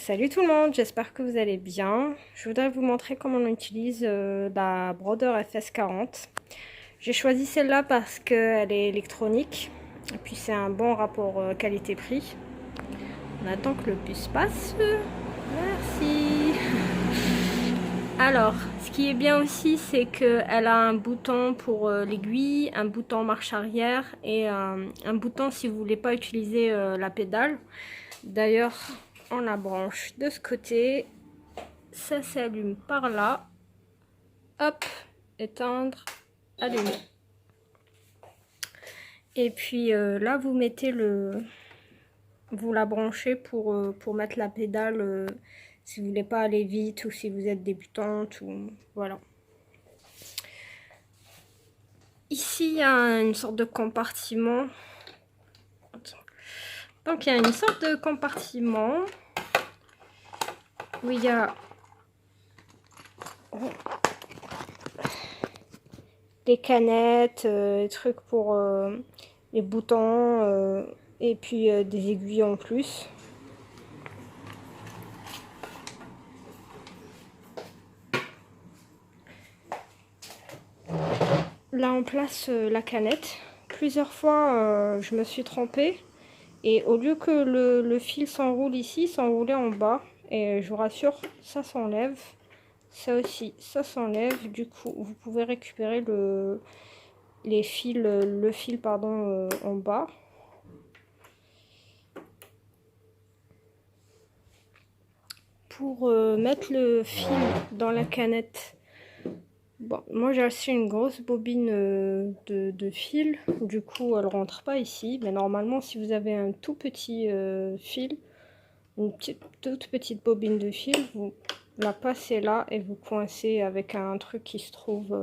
Salut tout le monde, j'espère que vous allez bien. Je voudrais vous montrer comment on utilise la Brother FS40. J'ai choisi celle-là parce qu'elle est électronique et puis c'est un bon rapport qualité-prix. On attend que le bus passe. Merci. Alors, ce qui est bien aussi, c'est qu'elle a un bouton pour l'aiguille, un bouton marche arrière et un bouton si vous voulez pas utiliser la pédale. D'ailleurs, on la branche de ce côté, ça s'allume par là, hop, éteindre, allumer. Et puis là, vous mettez vous la branchez pour mettre la pédale si vous voulez pas aller vite ou si vous êtes débutante ou voilà. Ici, il y a une sorte de compartiment. Donc, il y a une sorte de compartiment où il y a des canettes, des trucs pour les boutons et puis des aiguilles en plus. Là on place la canette. Plusieurs fois je me suis trompée et au lieu que le fil s'enroule ici, s'enroulait en bas. Et je vous rassure, ça s'enlève. Ça aussi, ça s'enlève. Du coup, vous pouvez récupérer le fil pardon, en bas. Pour mettre le fil dans la canette, bon, moi j'ai acheté une grosse bobine de fil, du coup elle rentre pas ici, mais normalement si vous avez un tout petit fil, une toute petite bobine de fil, vous la passez là et vous coincez avec un truc qui se trouve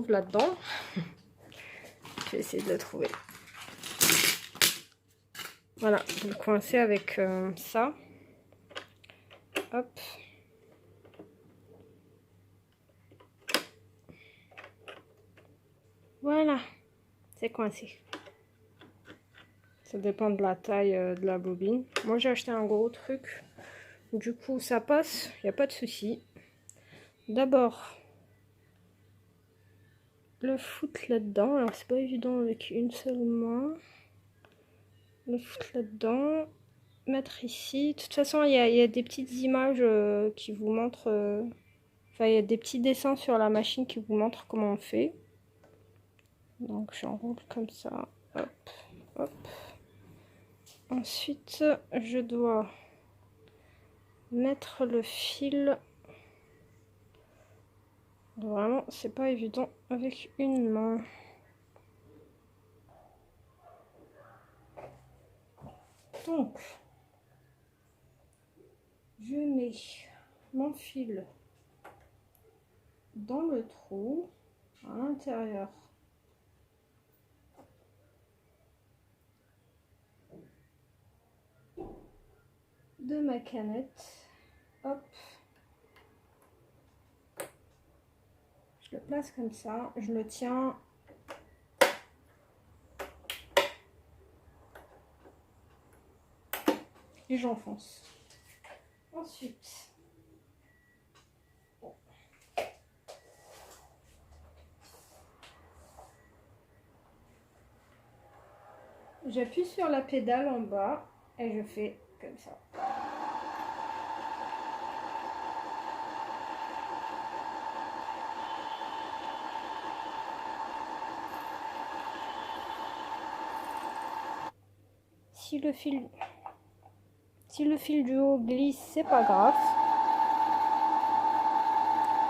là-dedans. Je vais essayer de le trouver. Voilà, vous le coincez avec ça. Hop. Voilà, c'est coincé. Ça dépend de la taille de la bobine. Moi j'ai acheté un gros truc. Du coup ça passe, il n'y a pas de souci. D'abord, le foutre là-dedans. Alors c'est pas évident avec une seule main. Le foutre là-dedans. Mettre ici. De toute façon, il y a des petites images qui vous montrent... Enfin, il y a des petits dessins sur la machine qui vous montrent comment on fait. Donc j'enroule comme ça. Hop, hop. Ensuite, je dois mettre le fil. Vraiment, c'est pas évident avec une main. Donc, je mets mon fil dans le trou à l'intérieur de ma canette. Hop. Je le place comme ça, je le tiens et j'enfonce. Ensuite, j'appuie sur la pédale en bas et je fais comme ça. Si le fil du haut glisse, c'est pas grave.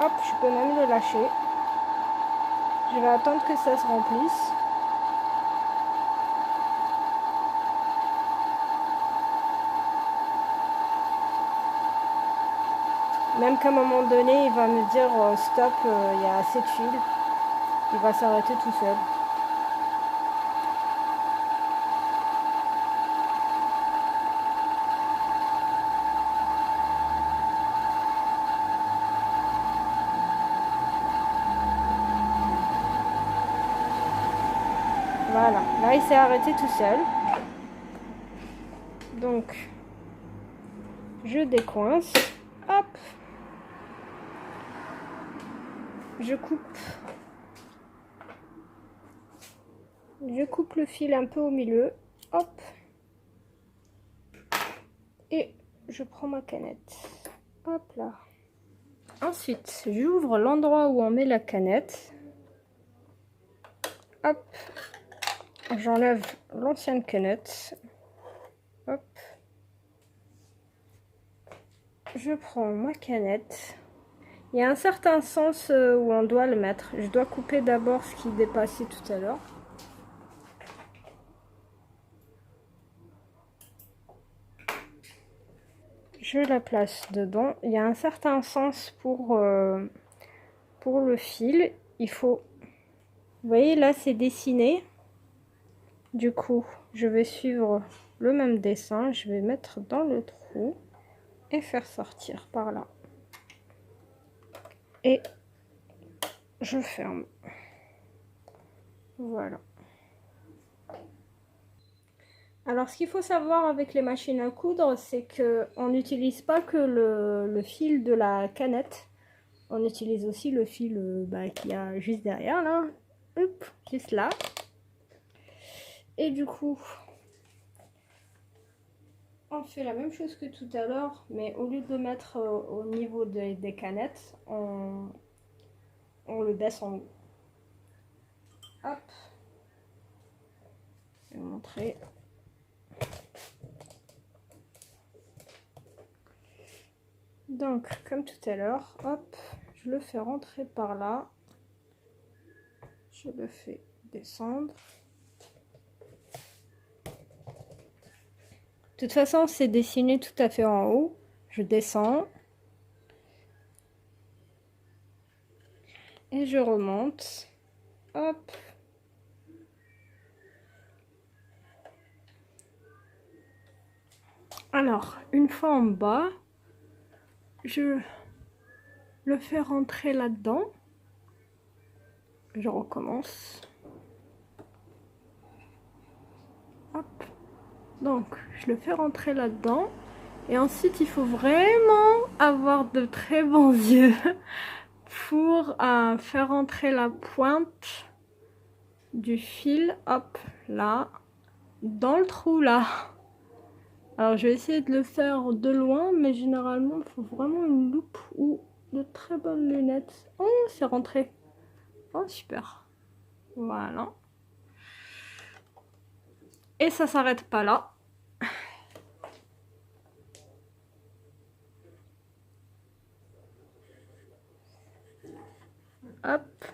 Hop, je peux même le lâcher. Je vais attendre que ça se remplisse. Même qu'à un moment donné, il va me dire stop, il y a assez de fil. Il va s'arrêter tout seul. Voilà, là il s'est arrêté tout seul. Donc, Je décoince, hop, je coupe le fil un peu au milieu, hop, et je prends ma canette, hop là. Ensuite, j'ouvre l'endroit où on met la canette, hop, j'enlève l'ancienne canette, hop, je prends ma canette. Il y a un certain sens où on doit le mettre. Je dois couper d'abord ce qui dépassait tout à l'heure. Je la place dedans. Il y a un certain sens pour le fil. Il faut... Vous voyez, là, c'est dessiné. Du coup, je vais suivre le même dessin. Je vais mettre dans le trou et faire sortir par là. Et je ferme. Voilà. Alors, ce qu'il faut savoir avec les machines à coudre, c'est qu'on n'utilise pas que le fil de la canette. On utilise aussi le fil qu'il y a juste derrière, là. Hop, juste là. Et du coup, on fait la même chose que tout à l'heure, mais au lieu de le mettre au niveau des canettes, on le baisse en haut. Hop. Je vais vous montrer. Donc, comme tout à l'heure, hop, je le fais rentrer par là. Je le fais descendre. De toute façon, c'est dessiné tout à fait en haut. Je descends. Et je remonte. Hop. Alors, une fois en bas, je le fais rentrer là-dedans. Je recommence. Hop. Donc, je le fais rentrer là-dedans. Et ensuite, il faut vraiment avoir de très bons yeux pour faire rentrer la pointe du fil, hop, là, dans le trou, là. Alors, je vais essayer de le faire de loin, mais généralement, il faut vraiment une loupe ou de très bonnes lunettes. Oh, c'est rentré. Oh, super. Voilà. Et ça s'arrête pas là. Hop.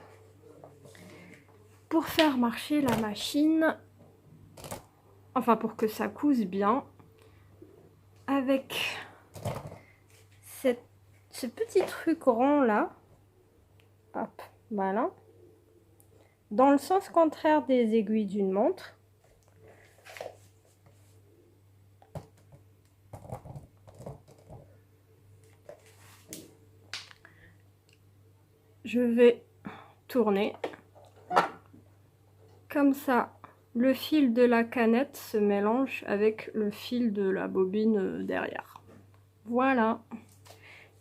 Pour faire marcher la machine, enfin pour que ça couse bien, avec ce petit truc rond là, hop, voilà, dans le sens contraire des aiguilles d'une montre. Je vais tourner comme ça. Le fil de la canette se mélange avec le fil de la bobine derrière. Voilà.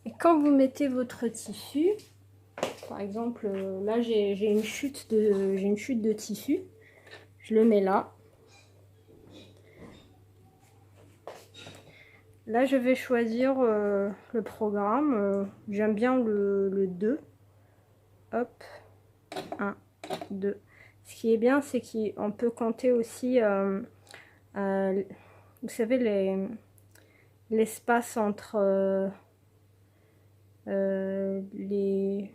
Et quand vous mettez votre tissu, par exemple, là j'ai une chute de tissu, je le mets là. Là, je vais choisir le programme. J'aime bien le 2. Hop, 1, 2. Ce qui est bien, c'est qu'on peut compter aussi, vous savez, l'espace entre les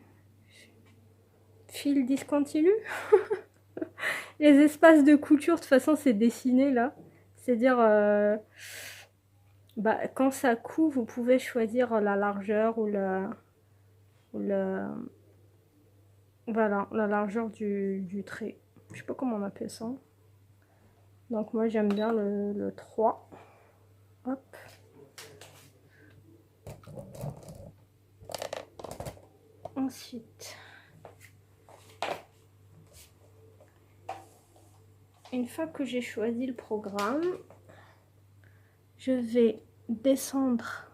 fils discontinus. Les espaces de couture, de toute façon, c'est dessiné là. C'est-à-dire, quand ça coud, vous pouvez choisir la largeur ou voilà, la largeur du trait. Je sais pas comment on appelle ça. Donc moi j'aime bien le 3. Hop. Ensuite, une fois que j'ai choisi le programme, je vais descendre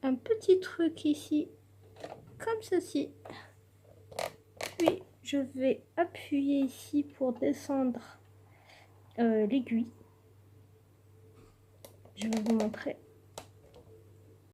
un petit truc ici, comme ceci. Puis je vais appuyer ici pour descendre l'aiguille. Je vais vous montrer.